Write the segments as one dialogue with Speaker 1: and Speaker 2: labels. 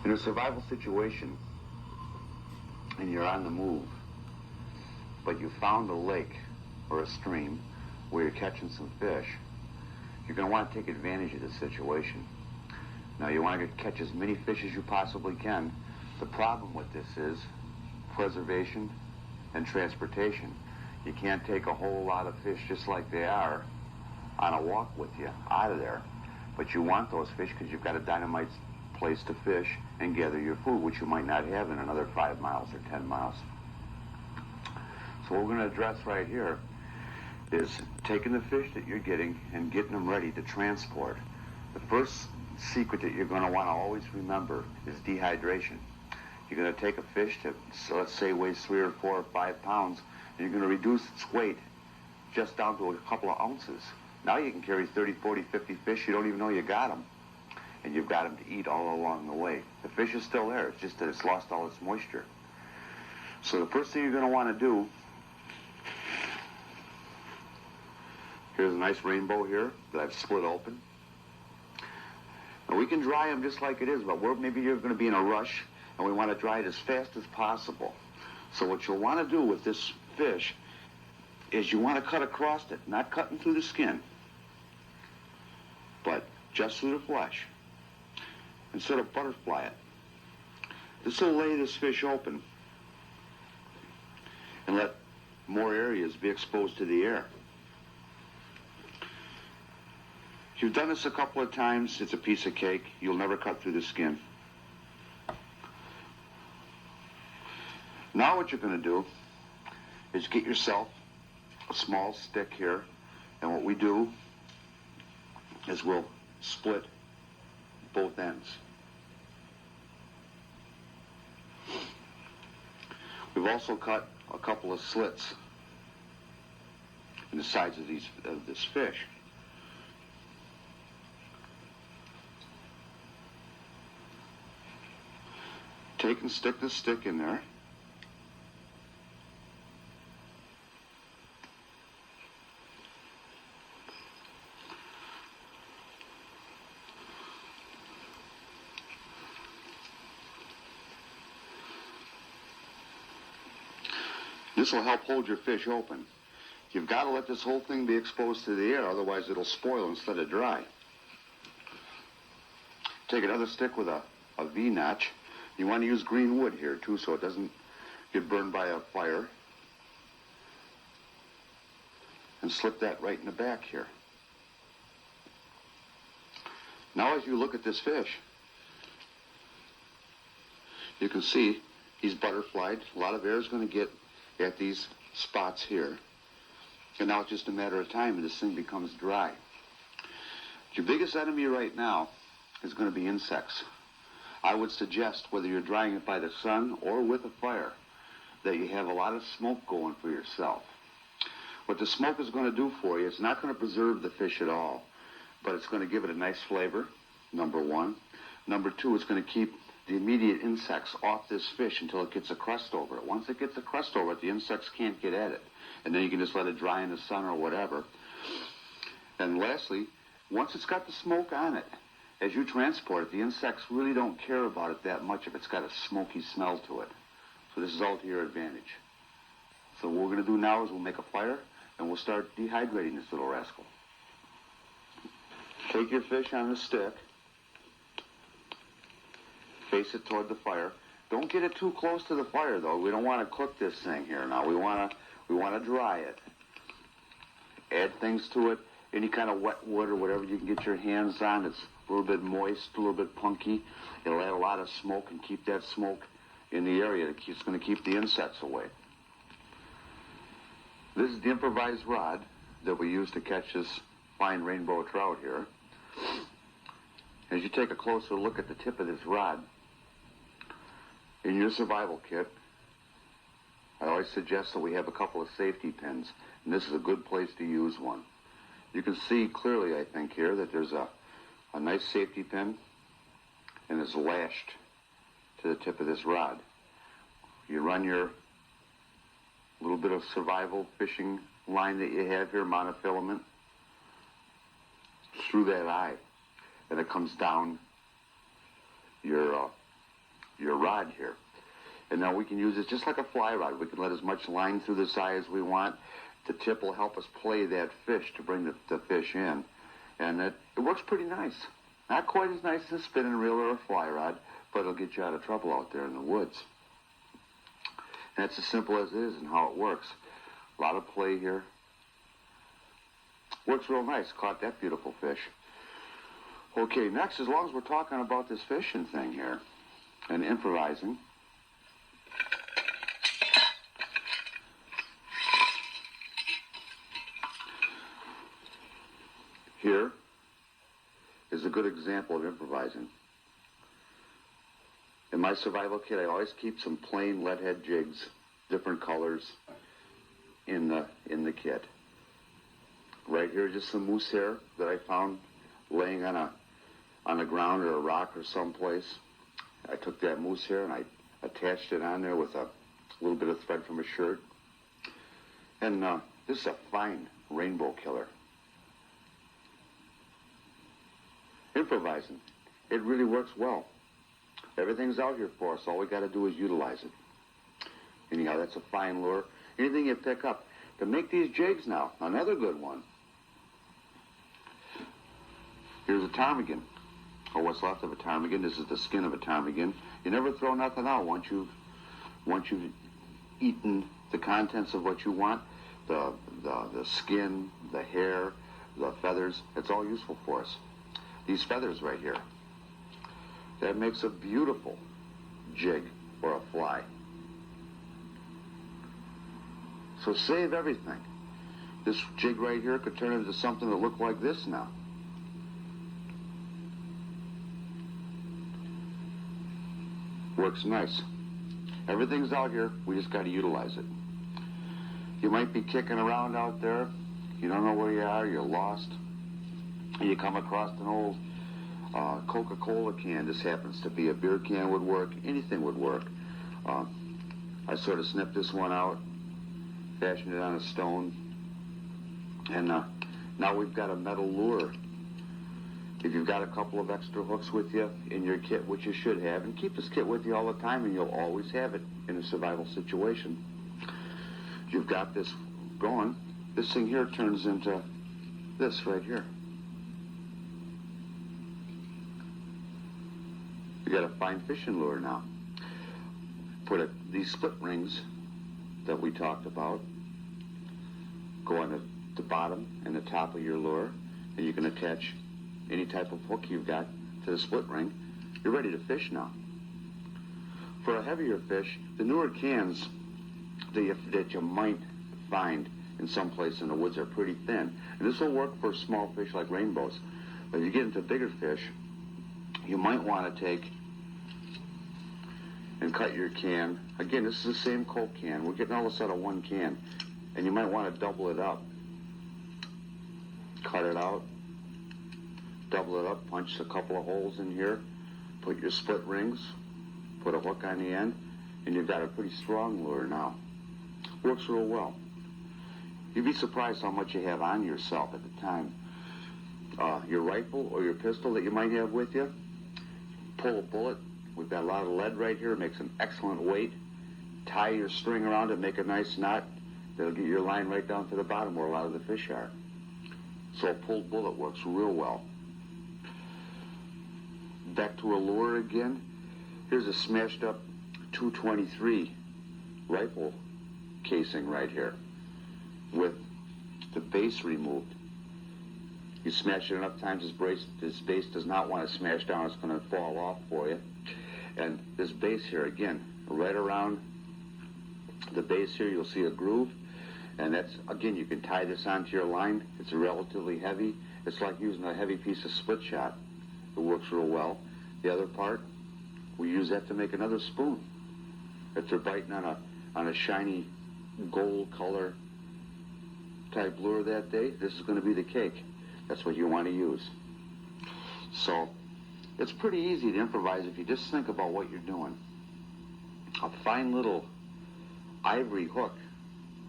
Speaker 1: In a survival situation, and you're on the move, but you found a lake or a stream where you're catching some fish, you're going to want to take advantage of the situation. Now, you want to catch as many fish as you possibly can. The problem with this is preservation and transportation. You can't take a whole lot of fish just like they are on a walk with you out of there. But you want those fish because you've got a dynamite place to fish and gather your food, which you might not have in another 5 miles or 10 miles. So what we're going to address right here is taking the fish that you're getting and getting them ready to transport. The first secret that you're going to want to always remember is dehydration. You're going to take a fish that, so let's say, weighs 3 or 4 or 5 pounds, and you're going to reduce its weight just down to a couple of ounces. Now you can carry 30, 40, 50 fish. You don't even know you got them. And you've got them to eat all along the way. The fish is still there. It's just that it's lost all its moisture. So the first thing you're going to want to do, here's a nice rainbow here that I've split open. Now we can dry them just like it is, but maybe you're going to be in a rush, and we want to dry it as fast as possible. So what you'll want to do with this fish is you want to cut across it, not cutting through the skin, but just through the flesh, and sort of butterfly it. This will lay this fish open and let more areas be exposed to the air. If you've done this a couple of times, it's a piece of cake. You'll never cut through the skin. Now what you're going to do is get yourself a small stick here, and what we do is we'll split both ends. We've also cut a couple of slits in the sides of this fish. Take and stick the stick in there. This will help hold your fish open. You've got to let this whole thing be exposed to the air, otherwise it'll spoil instead of dry. Take another stick with a V-notch. You want to use green wood here too, so it doesn't get burned by a fire. And slip that right in the back here. Now as you look at this fish, you can see he's butterflied. A lot of air is going to get at these spots here. And now it's just a matter of time and this thing becomes dry. Your biggest enemy right now is going to be insects. I would suggest, whether you're drying it by the sun or with a fire, that you have a lot of smoke going for yourself. What the smoke is going to do for you, it's not going to preserve the fish at all, but it's going to give it a nice flavor, number one. Number two, it's going to keep the immediate insects off this fish until it gets a crust over it. Once it gets a crust over it, the insects can't get at it. And then you can just let it dry in the sun or whatever. And lastly, once it's got the smoke on it, as you transport it, the insects really don't care about it that much if it's got a smoky smell to it. So this is all to your advantage. So what we're going to do now is we'll make a fire and we'll start dehydrating this little rascal. Take your fish on the stick. Face it toward the fire. Don't get it too close to the fire, though. We don't want to cook this thing here now. We want to dry it. Add things to it. Any kind of wet wood or whatever you can get your hands on. It's a little bit moist, a little bit punky. It'll add a lot of smoke and keep that smoke in the area. It's going to keep the insects away. This is the improvised rod that we use to catch this fine rainbow trout here. As you take a closer look at the tip of this rod, in your survival kit, I always suggest that we have a couple of safety pins, and this is a good place to use one. You can see clearly, I think, here that there's a nice safety pin, and it's lashed to the tip of this rod. You run your little bit of survival fishing line that you have here, monofilament, through that eye, and it comes down your rod here. And now we can use it just like a fly rod. We can let as much line through the side as we want. The tip will help us play that fish to bring the fish in. And it works pretty nice. Not quite as nice as a spinning reel or a fly rod, but it'll get you out of trouble out there in the woods. And that's as simple as it is and how it works. A lot of play here. Works real nice. Caught that beautiful fish. Okay, next, as long as we're talking about this fishing thing here and improvising, here is a good example of improvising. In my survival kit, I always keep some plain lead head jigs, different colors, in the kit. Right here, just some moose hair that I found laying on the ground or a rock or someplace. I took that moose hair and I attached it on there with a little bit of thread from a shirt. And this is a fine rainbow killer. Improvising. It really works well. Everything's out here for us. All we got to do is utilize it. Anyhow, that's a fine lure. Anything you pick up. To make these jigs now, another good one. Here's a ptarmigan, or what's left of a ptarmigan. This is the skin of a ptarmigan. You never throw nothing out once you've eaten the contents of what you want. The skin, the hair, the feathers. It's all useful for us. These feathers right here. That makes a beautiful jig or a fly. So save everything. This jig right here could turn into something that looked like this now. Works nice. Everything's out here. We just got to utilize it. You might be kicking around out there. You don't know where you are. You're lost. And you come across an old Coca-Cola can. This happens to be a beer can would work. Anything would work. I sort of snipped this one out, fashioned it on a stone, and now we've got a metal lure. If you've got a couple of extra hooks with you in your kit, which you should have, and keep this kit with you all the time, and you'll always have it in a survival situation. You've got this going. This thing here turns into this right here. You got a fine fishing lure now. Put these split rings that we talked about go on the bottom and the top of your lure, and you can attach any type of hook you've got to the split ring. You're ready to fish now. For a heavier fish, the newer cans that you might find in some place in the woods are pretty thin. And this will work for small fish like rainbows. But if you get into bigger fish, you might want to take and cut your can. Again, this is the same Coke can. We're getting all this out of one can. And you might want to double it up. Cut it out. Double it up. Punch a couple of holes in here. Put your split rings. Put a hook on the end. And you've got a pretty strong lure now. Works real well. You'd be surprised how much you have on yourself at the time. Your rifle or your pistol that you might have with you. Pull a bullet. We've got a lot of lead right here. It makes an excellent weight. Tie your string around it, make a nice knot. That'll get your line right down to the bottom where a lot of the fish are. So a pulled bullet works real well. Back to a lure again. Here's a smashed up 223 rifle casing right here with the base removed. You smash it enough times, this base does not want to smash down. It's going to fall off for you. And this base here, again, right around the base here, you'll see a groove. And that's, again, you can tie this onto your line. It's relatively heavy. It's like using a heavy piece of split shot. It works real well. The other part, we use that to make another spoon. If they're biting on a shiny gold color type lure that day, this is going to be the cake. That's what you want to use. So it's pretty easy to improvise if you just think about what you're doing. A fine little ivory hook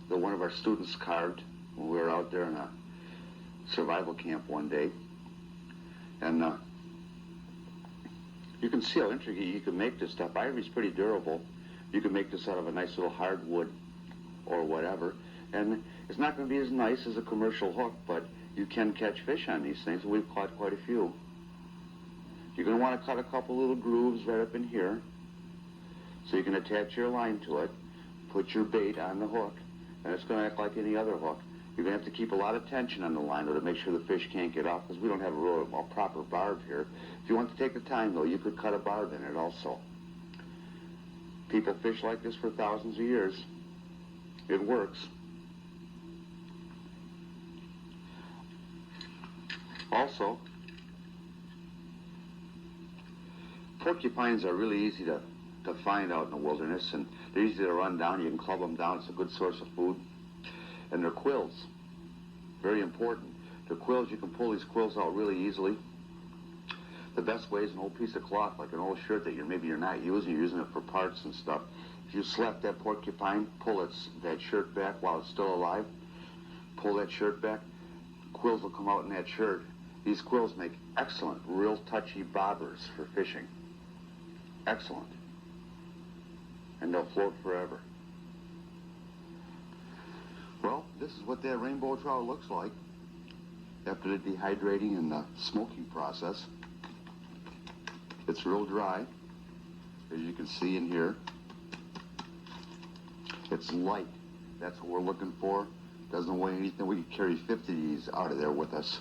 Speaker 1: that one of our students carved when we were out there in a survival camp one day. And You can see how intricate you can make this stuff. Ivory's pretty durable. You can make this out of a nice little hardwood or whatever. And it's not going to be as nice as a commercial hook, but you can catch fish on these things. We've caught quite a few. You're going to want to cut a couple little grooves right up in here so you can attach your line to it, put your bait on the hook, and it's going to act like any other hook. You're going to have to keep a lot of tension on the line though, to make sure the fish can't get off, because we don't have a proper barb here. If you want to take the time though, you could cut a barb in it also. People fish like this for thousands of years. It works. Also, porcupines are really easy to find out in the wilderness, and they're easy to run down. You can club them down. It's a good source of food. And their quills, very important. Their quills, you can pull these quills out really easily. The best way is an old piece of cloth, like an old shirt that maybe you're not using, you're using it for parts and stuff. If you slap that porcupine, pull that shirt back while it's still alive, pull that shirt back, quills will come out in that shirt. These quills make excellent, real touchy bobbers for fishing. Excellent. And they'll float forever. Well, this is what that rainbow trout looks like after the dehydrating and the smoking process. It's real dry, as you can see in here. It's light. That's what we're looking for. Doesn't weigh anything. We could carry 50 of these out of there with us.